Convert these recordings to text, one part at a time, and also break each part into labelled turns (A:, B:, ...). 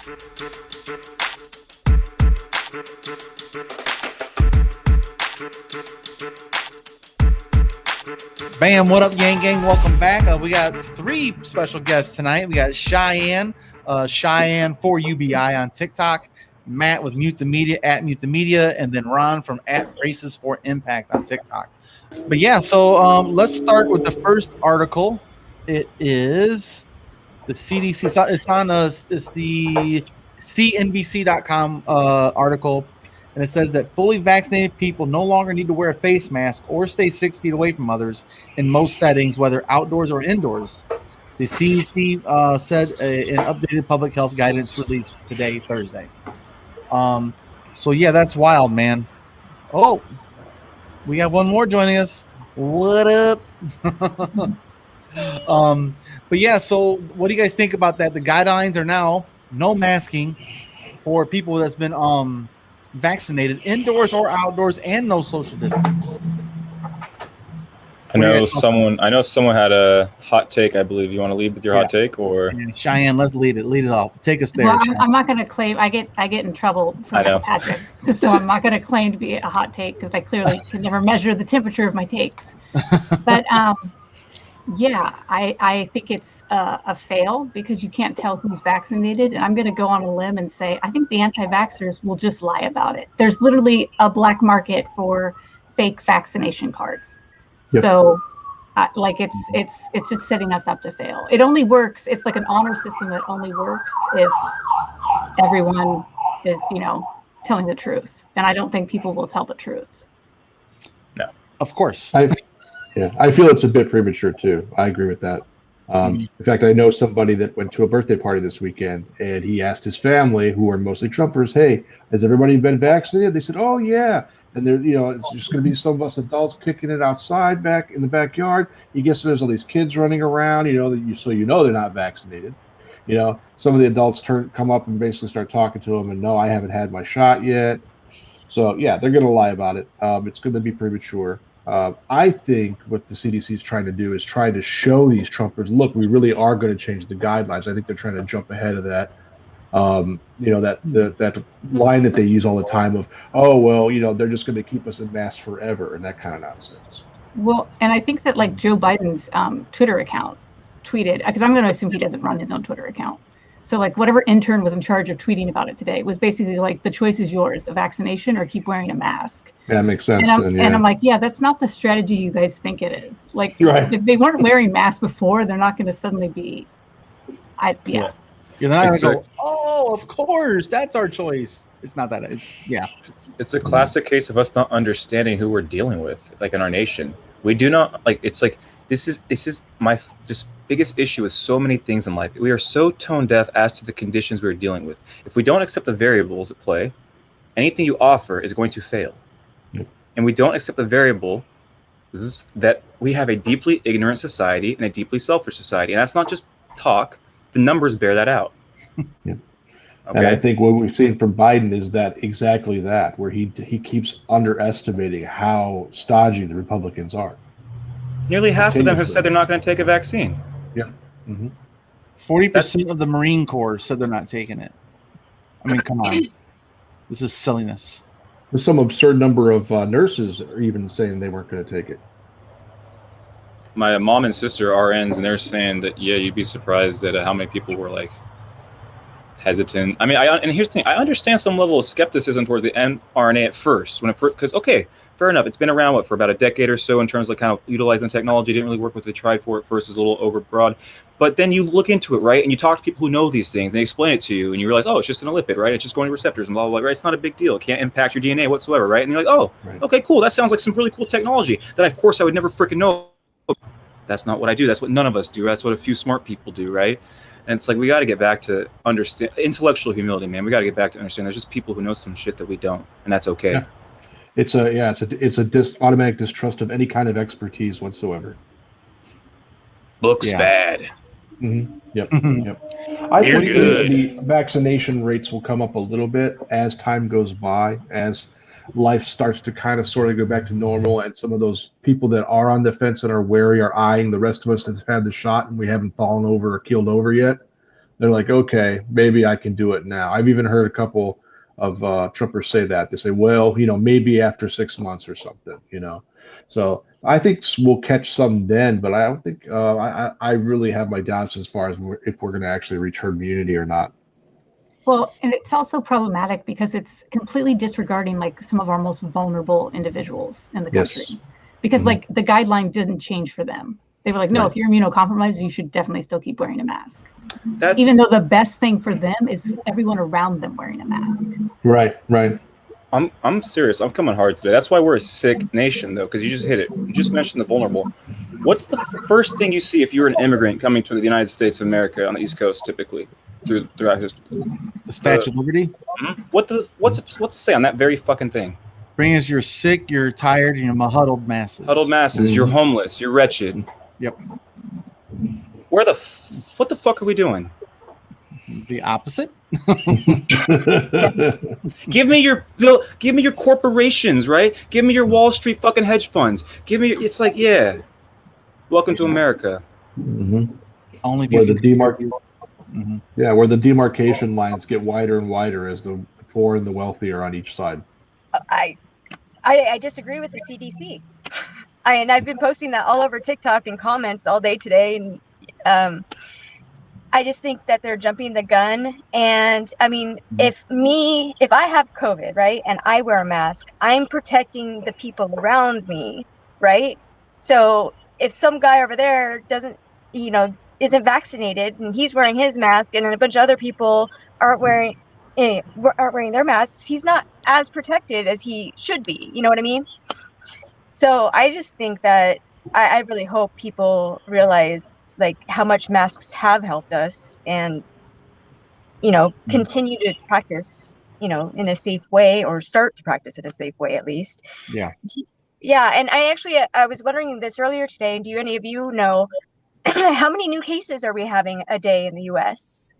A: Bam, what up, Yang Gang? Welcome back. We got 3 special guests tonight. We got Cheyenne, Cheyenne4UBI on TikTok, Matt with Mute the Media at Mute the Media, and then Ron from at Braces for Impact on TikTok. But yeah, so let's start with the first article. It is the CDC. It's on it's the CNBC.com article. And it says that fully vaccinated people no longer need to wear a face mask or stay 6 feet away from others in most settings, whether outdoors or indoors. The CDC said an updated public health guidance released today, Thursday. So yeah, that's wild, man. Oh, we got one more joining us. What up? But yeah, so what do you guys think about that? The guidelines are now no masking for people that's been vaccinated indoors or outdoors, and no social distancing.
B: I know someone had a hot take. I believe you want to lead with your hot take, or
A: Cheyenne, let's lead it off. Take us there.
C: Well, I'm not going to claim. I get in trouble for that, Patrick. So I'm not going to claim to be a hot take because I clearly could never measure the temperature of my takes. But yeah, I think it's a fail because you can't tell who's vaccinated. And I'm going to go on a limb and say I think the anti-vaxxers will just lie about it. There's literally a black market for fake vaccination cards. Yep. So it's just setting us up to fail. It only works. It's like an honor system that only works if everyone is, telling the truth. And I don't think people will tell the truth.
B: No,
A: of course.
D: I feel it's a bit premature too. I agree with that. In fact, I know somebody that went to a birthday party this weekend, and he asked his family, who are mostly Trumpers, "Hey, has everybody been vaccinated?" They said, "Oh yeah." And there, it's just going to be some of us adults kicking it outside back in the backyard. He gets there's all these kids running around, so they're not vaccinated. Some of the adults come up and basically start talking to him, and no, I haven't had my shot yet. So yeah, they're going to lie about it. It's going to be premature. I think what the CDC is trying to do is try to show these Trumpers, look, we really are going to change the guidelines. I think they're trying to jump ahead of that. That line that they use all the time of, oh, well, they're just going to keep us in masks forever and that kind of nonsense.
C: Well, and I think that like Joe Biden's Twitter account tweeted, because I'm going to assume he doesn't run his own Twitter account. So like whatever intern was in charge of tweeting about it today was basically like, the choice is yours, a vaccination or keep wearing a mask.
D: Yeah, that makes sense.
C: And I'm like, yeah, that's not the strategy you guys think it is. Like,
D: right.
C: If they weren't wearing masks before, they're not going to suddenly be,
A: You're not going to go, oh, of course, that's our choice. It's not that. It's
B: a classic case of us not understanding who we're dealing with, like in our nation. We do not, like, it's like, this is my just biggest issue with so many things in life. We are so tone deaf as to the conditions we're dealing with. If we don't accept the variables at play, anything you offer is going to fail. Yep. And we don't accept the variable that we have a deeply ignorant society and a deeply selfish society. And that's not just talk. The numbers bear that out.
D: Yeah. Okay. And I think what we've seen from Biden is that exactly that, where he keeps underestimating how stodgy the Republicans are.
B: Nearly half of them have said they're not going to take a vaccine.
D: Yeah.
A: 40% of the Marine Corps said they're not taking it. I mean, come on. This is silliness.
D: There's some absurd number of nurses are even saying they weren't going to take it.
B: My mom and sister are RNs, and they're saying that, yeah, you'd be surprised at how many people were like hesitant. I mean, and here's the thing. I understand some level of skepticism towards the mRNA at first, because okay, fair enough. It's been around for about a decade or so in terms of kind of utilizing the technology. Didn't really work with the tried for at first. It was a little overbroad. But then you look into it, right? And you talk to people who know these things, and they explain it to you, and you realize, oh, it's just an lipid, right? It's just going to receptors and blah, blah, blah, right? It's not a big deal. It can't impact your DNA whatsoever, right? And you're like, oh, right. Okay, cool. That sounds like some really cool technology that, of course, I would never freaking know. That's not what I do. That's what none of us do. That's what a few smart people do, right? And it's like, we got to get back to understand intellectual humility, man. We got to get back to understand there's just people who know some shit that we don't, and that's okay.
D: Yeah. It's a automatic distrust of any kind of expertise whatsoever.
B: Looks bad.
D: Mm-hmm. Yep. Yep. I think the vaccination rates will come up a little bit as time goes by, as life starts to kind of sort of go back to normal, and some of those people that are on the fence and are wary are eyeing the rest of us that's had the shot and we haven't fallen over or keeled over yet. they're like, okay, maybe I can do it now. I've even heard a couple of Trumpers say that. They say, well, maybe after 6 months or something, So I think we'll catch some then, but I don't think I really have my doubts as far as if we're going to actually reach herd immunity or not.
C: Well, and it's also problematic because it's completely disregarding like some of our most vulnerable individuals in the country.
D: Yes.
C: Because like the guideline didn't change for them. They were like, no,
D: Right.
C: if you're immunocompromised, you should definitely still keep wearing a mask.
B: That's
C: Even though the best thing for them is everyone around them wearing a mask.
D: Right.
B: I'm serious. I'm coming hard today. That's why we're a sick nation, though, because you just hit it. You just mentioned the vulnerable. What's the first thing you see if you're an immigrant coming to the United States of America on the East Coast, typically throughout history?
A: The Statue of Liberty.
B: What's it say on that very fucking thing?
A: Bring us you're sick, you're tired, and you're huddled masses.
B: Huddled masses. You're homeless. You're wretched.
A: Yep.
B: What the fuck are we doing?
A: The opposite.
B: Give me your corporations, right? Give me your Wall Street fucking hedge funds. It's like, yeah. Welcome to America.
D: Mm-hmm.
A: Only
D: where
A: people
D: where the demarcation lines get wider and wider as the poor and the wealthy are on each side.
E: I disagree with the CDC. I've been posting that all over TikTok and comments all day today, and I just think that they're jumping the gun. And I mean, if I have COVID, right, and I wear a mask, I'm protecting the people around me, right? So if some guy over there isn't vaccinated and he's wearing his mask, and then a bunch of other people aren't wearing their masks, he's not as protected as he should be. You know what I mean? So I just think that I really hope people realize like how much masks have helped us, and continue to practice in a safe way, or start to practice in a safe way at least.
A: Yeah.
E: And I was wondering this earlier today. Do any of you know how many new cases are we having a day in the U.S.?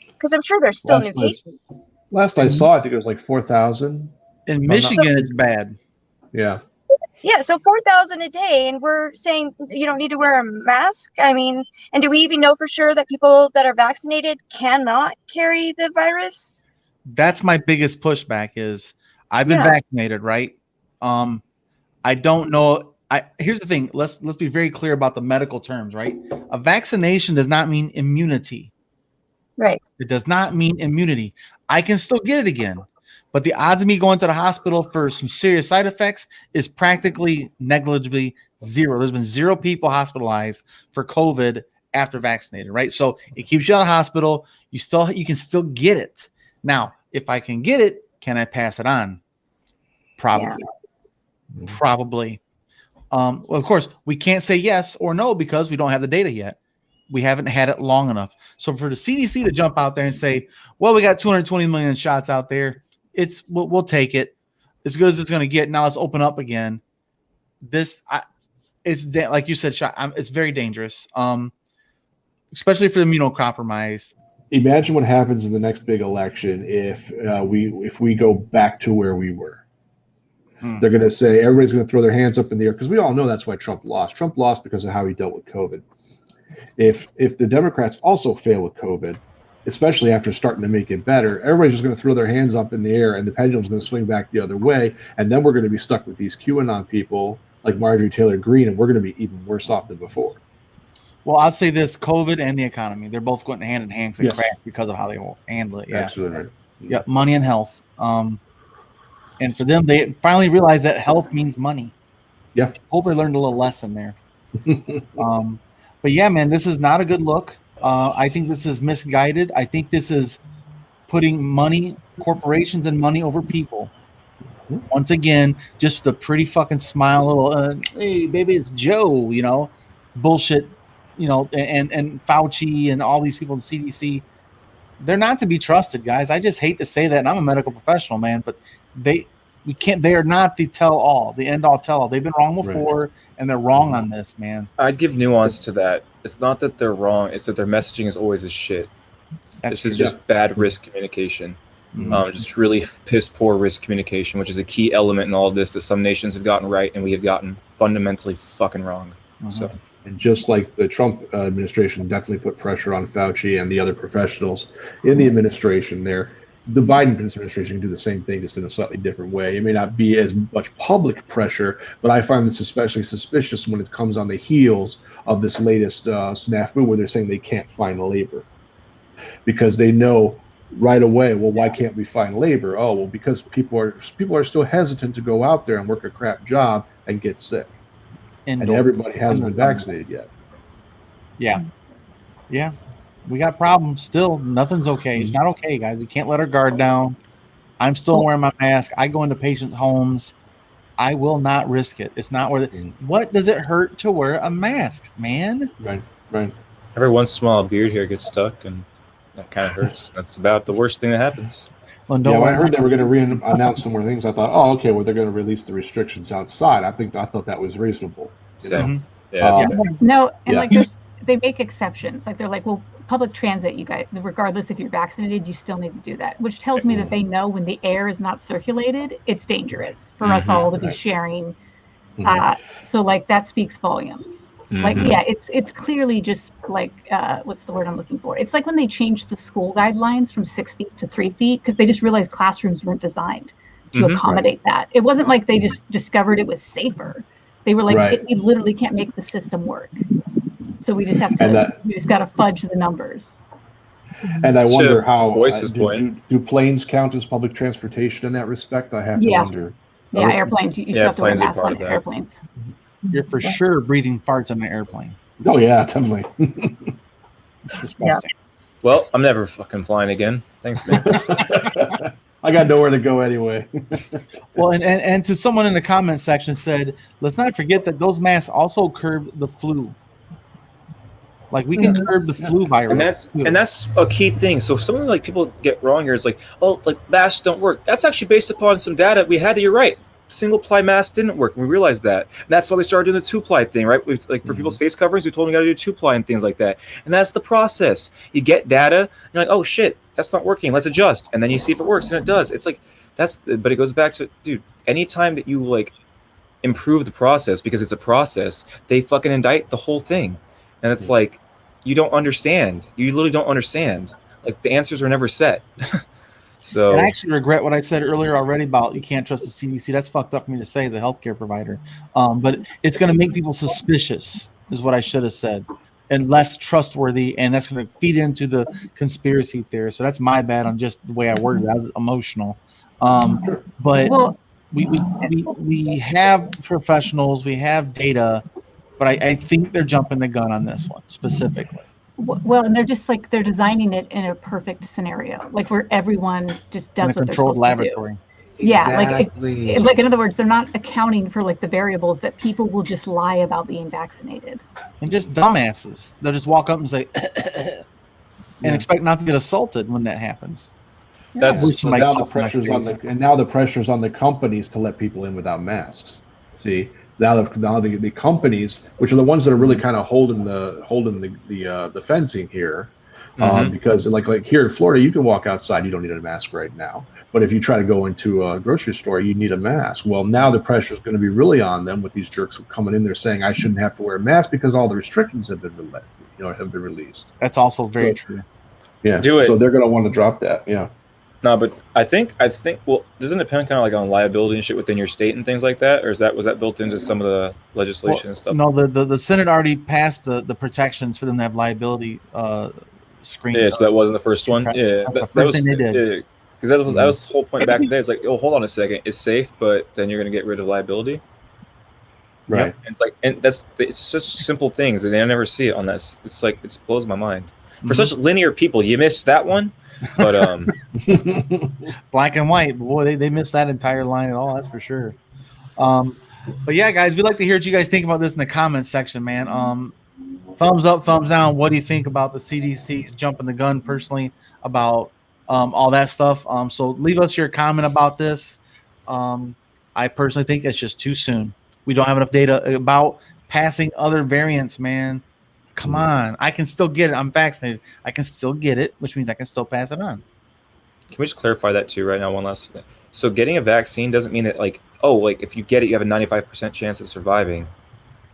E: Because I'm sure there's still new cases.
D: Last I saw, I think it was like 4,000.
A: In Michigan, it's bad.
D: Yeah.
E: Yeah, so 4,000 a day, and we're saying you don't need to wear a mask. I mean, and do we even know for sure that people that are vaccinated cannot carry the virus?
A: That's my biggest pushback. Is I've been vaccinated, right? I don't know. Here's the thing. Let's be very clear about the medical terms, right? A vaccination does not mean immunity.
E: Right.
A: It does not mean immunity. I can still get it again, but the odds of me going to the hospital for some serious side effects is practically negligibly zero. There's been 0 people hospitalized for COVID after vaccinated, right? So it keeps you out of the hospital. You can still get it. Now, if I can get it, can I pass it on? Probably.
E: Yeah.
A: Probably. Well, of course, we can't say yes or no because we don't have the data yet. We haven't had it long enough. So for the CDC to jump out there and say, well, we got 220 million shots out there, we'll take it as good as it's going to get. Now let's open up again. Like you said, it's very dangerous, especially for the immunocompromised.
D: Imagine what happens in the next big election if we go back to where we were. They're going to say everybody's going to throw their hands up in the air, because we all know that's why Trump lost. Trump lost because of how he dealt with COVID. If the Democrats also fail with COVID, especially after starting to make it better, everybody's just going to throw their hands up in the air, and the pendulum's going to swing back the other way, and then we're going to be stuck with these QAnon people like Marjorie Taylor Greene, and we're going to be even worse off than before.
A: Well, I'll say this: COVID and the economy, they're both going hand in hand and crash because of how they will handle it. Yeah,
D: absolutely right.
A: Yeah, money and health. And for them, they finally realized that health means money.
D: Yeah.
A: Hope they learned a little lesson there. But yeah, man, this is not a good look. I think this is misguided. I think this is putting corporations and money over people. Once again, just a pretty fucking smile, little, hey, baby, it's Joe, bullshit, and Fauci and all these people in CDC. They're not to be trusted, guys. I just hate to say that, and I'm a medical professional, man, but they are not the tell-all, the end-all tell-all. They've been wrong before, right, and they're wrong on this, man.
B: I'd give nuance to that. It's not that they're wrong, it's that their messaging is always as shit. This is just bad risk communication. Just really piss-poor risk communication, which is a key element in all of this that some nations have gotten right and we have gotten fundamentally fucking wrong. So
D: And just like the Trump administration definitely put pressure on Fauci and the other professionals in the administration there, the Biden administration can do the same thing, just in a slightly different way. It may not be as much public pressure, but I find this especially suspicious when it comes on the heels of this latest snafu where they're saying they can't find labor. Because they know right away, well, why can't we find labor? Oh, well, because people are still hesitant to go out there and work a crap job and get sick. And everybody hasn't been vaccinated yet.
A: Yeah. We got problems still. Nothing's okay. It's not okay, guys. We can't let our guard down. I'm still wearing my mask. I go into patients' homes. I will not risk it. It's not worth it. What does it hurt to wear a mask, man?
D: Right.
B: Every once in a while, a beard hair gets stuck, and that kind of hurts. That's about the worst thing that happens.
D: Well, when I heard they were going to re-announce some more things, I thought, oh, okay, well, they're going to release the restrictions outside. I thought that was reasonable.
B: So,
C: no, and like this, they make exceptions. Like they're like, well, public transit, you guys, regardless if you're vaccinated, you still need to do that, which tells me that they know when the air is not circulated, it's dangerous for us all to be sharing. So like that speaks volumes. Like, it's clearly just like, what's the word I'm looking for? It's like when they changed the school guidelines from 6 feet to 3 feet, because they just realized classrooms weren't designed to accommodate that. It wasn't like they just discovered it was safer. They were like, we literally can't make the system work. So we just have to, we just got to fudge the numbers.
D: And I wonder how, do planes count as public transportation in that respect? I have to wonder.
C: Yeah, airplanes, you still have to wear a mask on airplanes.
A: You're for sure breathing farts on an airplane.
D: Oh, yeah, definitely.
A: It's disgusting.
B: Well, I'm never fucking flying again. Thanks, man.
D: I got nowhere to go anyway.
A: Well, and to someone in the comment section said, let's not forget that those masks also curb the flu. Like we can curb the flu virus.
B: And that's a key thing. So something like people get wrong here is like, oh, like masks don't work. That's actually based upon some data we had that you're right. Single-ply masks didn't work, and we realized that. And that's why we started doing the two-ply thing, right? Like for people's face coverings, we told them you got to do two-ply and things like that. And that's the process. You get data, and you're like, oh shit, that's not working. Let's adjust, and then you see if it works, and it does. It's like but it goes back to, dude. Anytime that you like improve the process because it's a process, they fucking indict the whole thing, and it's like you don't understand. You literally don't understand. Like the answers are never set. So
A: and I actually regret what I said earlier already about you can't trust the CDC. That's fucked up for me to say as a healthcare provider. But it's going to make people suspicious, is what I should have said, and less trustworthy, and that's going to feed into the conspiracy theory. So that's my bad on just the way I worded it. I was emotional. But we have professionals, we have data, but I think they're jumping the gun on this one specifically.
C: Well, and they're just like they're designing it in a perfect scenario, like where everyone just does what they're supposed
A: laboratory.
C: To do. Yeah, like in other words, they're not accounting for like the variables that people will just lie about being vaccinated.
A: And just dumbasses. They'll just walk up and say, and expect not to get assaulted when that happens.
B: That's
D: now the pressure's on the companies to let people in without masks. See. Now the companies, which are the ones that are really kind of holding the fencing here, because like here in Florida, you can walk outside, you don't need a mask right now. But if you try to go into a grocery store, you need a mask. Well, now the pressure is going to be really on them with these jerks coming in there saying I shouldn't have to wear a mask because all the restrictions have been released.
A: That's also very true.
D: Yeah, so they're going to want to drop that. Yeah.
B: No, but I think. Well, doesn't it depend kind of like on liability and shit within your state and things like that, or was that built into some of the legislation and stuff?
A: No, the Senate already passed the protections for them to have liability screen.
B: Yeah, so that wasn't the first one.
A: That's
B: The
A: first thing they did.
B: Because that was the whole point back in the day. It's like, oh, hold on a second, it's safe, but then you're going to get rid of liability.
D: Right.
B: And it's like, it's such simple things that they never see it on this. It's like it blows my mind. For such linear people, you missed that one. But
A: black and white, boy, they missed that entire line at all. That's for sure. But yeah, guys, we'd like to hear what you guys think about this in the comments section, man. Thumbs up, thumbs down. What do you think about the CDC's jumping the gun personally about all that stuff? So leave us your comment about this. I personally think it's just too soon. We don't have enough data about passing other variants, man. Come on, I can still get it. I'm vaccinated. I can still get it, which means I can still pass it on.
B: Can we just clarify that too right now? One last thing. So getting a vaccine doesn't mean that like if you get it, you have a 95% chance of surviving.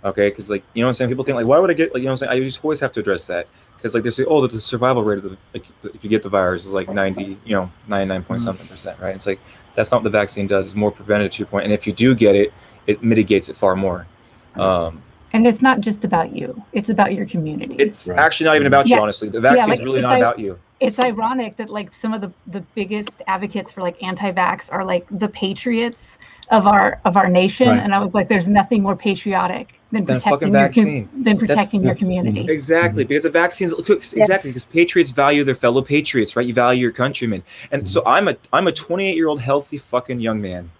B: Okay, because like you know what I'm saying, people think like, why would I get like you know what I'm saying? I just always have to address that because like they say, oh, the survival rate of the like if you get the virus is like 99 point something %, right? It's like that's not what the vaccine does. It's more preventative to your point, and if you do get it, it mitigates it far more.
C: And it's not just about you; it's about your community.
B: It's actually not even about you, honestly. The vaccine is really not about you.
C: It's ironic that like some of the biggest advocates for like anti-vax are like the patriots of our nation, and I was like, there's nothing more patriotic than protecting your community.
B: Exactly, because the vaccines because patriots value their fellow patriots, right? You value your countrymen, and so I'm a 28-year-old healthy fucking young man.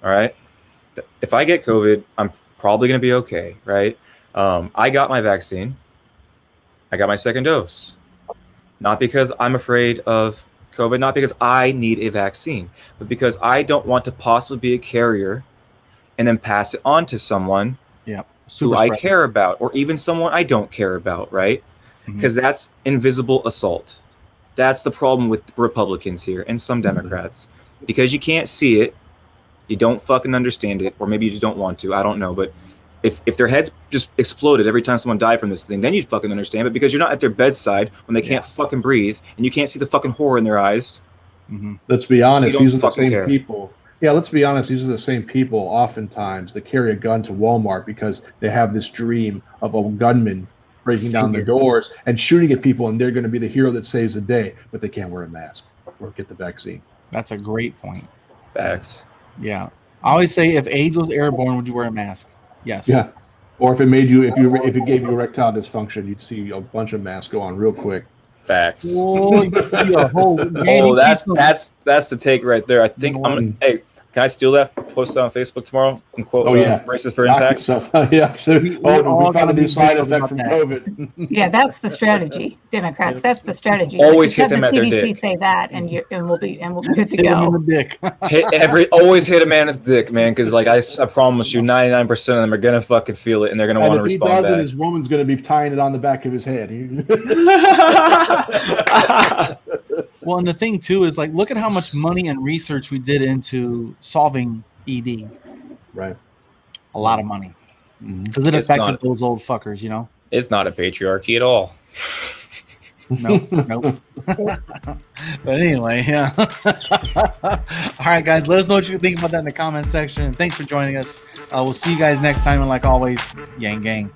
B: All right, if I get COVID, I'm probably gonna be okay, right? I got my vaccine. I got my second dose, not because I'm afraid of COVID, not because I need a vaccine, but because I don't want to possibly be a carrier and then pass it on to someone who I care about, or even someone I don't care about, right? Because that's invisible assault. That's the problem with Republicans here and some Democrats. Because you can't see it, you don't fucking understand it, or maybe you just don't want to, I don't know, but if their heads just exploded every time someone died from this thing, then you'd fucking understand. But because you're not at their bedside when they can't fucking breathe and you can't see the fucking horror in their eyes.
D: Let's be honest, these are the same people. Yeah, let's be honest, these are the same people oftentimes that carry a gun to Walmart because they have this dream of a gunman breaking down the doors and shooting at people, and they're going to be the hero that saves the day, but they can't wear a mask or get the vaccine.
A: That's a great point.
B: Facts.
A: Yeah. I always say, if AIDS was airborne, would you wear a mask? Yes.
D: Yeah. Or if it made you, if it gave you erectile dysfunction, you'd see a bunch of masks go on real quick.
B: Facts.
A: Oh,
B: that's the take right there. I think hey, can I steal that? Post it on Facebook tomorrow and quote Braces for Impact.
D: Yeah. So, we found a new side effect from COVID.
C: Yeah, that's the strategy, Democrats. That's the strategy.
B: Always hit them at their
C: CDC
B: dick.
C: Say that, and we'll be good to
A: hit
C: go.
A: them in the dick.
B: Always hit a man in the dick, man, because like I promise you, 99% of them are gonna fucking feel it, and they're gonna want to respond back.
D: His woman's gonna be tying it on the back of his head.
A: Well, and the thing too is like, look at how much money and research we did into solving ED.
D: Right.
A: A lot of money. Because it affected those old fuckers, you know?
B: It's not a patriarchy at all.
A: Nope. But anyway, yeah. All right, guys, let us know what you think about that in the comment section. Thanks for joining us. We'll see you guys next time. And like always, Yang Gang.